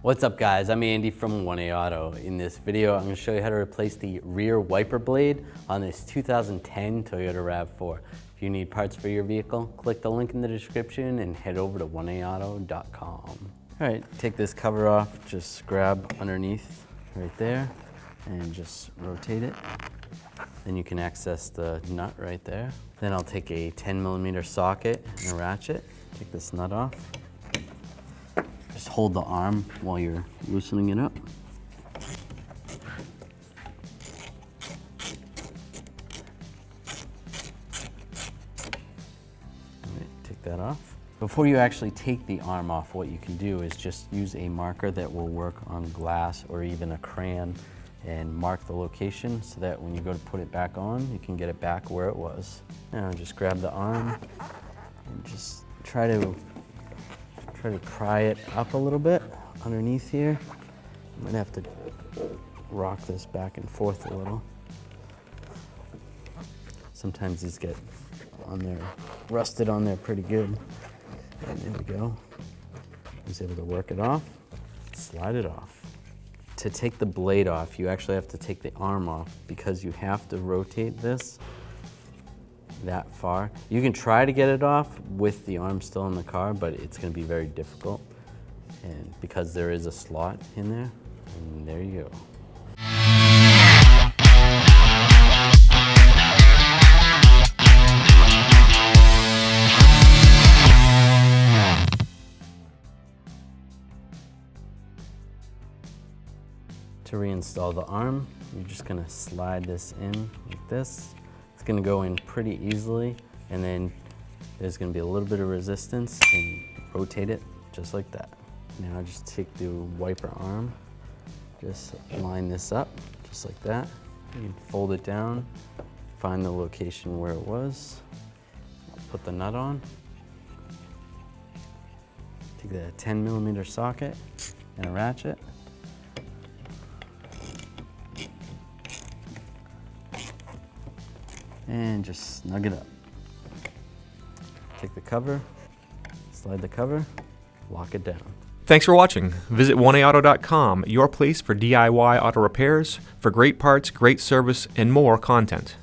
What's up guys, I'm Andy from 1A Auto. In this video, I'm going to show you how to replace the rear wiper blade on this 2010 Toyota Rav4. If you need parts for your vehicle, click the link in the description and head over to 1aauto.com. All right, take this cover off, just grab underneath right there and just rotate it. Then you can access the nut right there. Then I'll take a 10mm socket and a ratchet, take this nut off. Just hold the arm while you're loosening it up. Take that off. Before you actually take the arm off, what you can do is just use a marker that will work on glass or even a crayon and mark the location so that when you go to put it back on, you can get it back where it was. Now just grab the arm and just try to pry it up a little bit underneath here. I'm gonna have to rock this back and forth a little. Sometimes these get on there, rusted on there pretty good. And there we go. I was able to work it off, slide it off. To take the blade off, you actually have to take the arm off because you have to rotate this that far. You can try to get it off with the arm still in the car, but it's going to be very difficult, and because there is a slot in there, and there you go. To reinstall the arm, you're just going to slide this in like this. It's going to go in pretty easily, and then there's going to be a little bit of resistance and rotate it just like that. Now just take the wiper arm, just line this up just like that. You can fold it down, find the location where it was, put the nut on, take the 10mm socket and a ratchet. And just snug it up. Take the cover, slide the cover, lock it down. Thanks for watching. Visit 1aauto.com, your place for DIY auto repairs, for great parts, great service, and more content.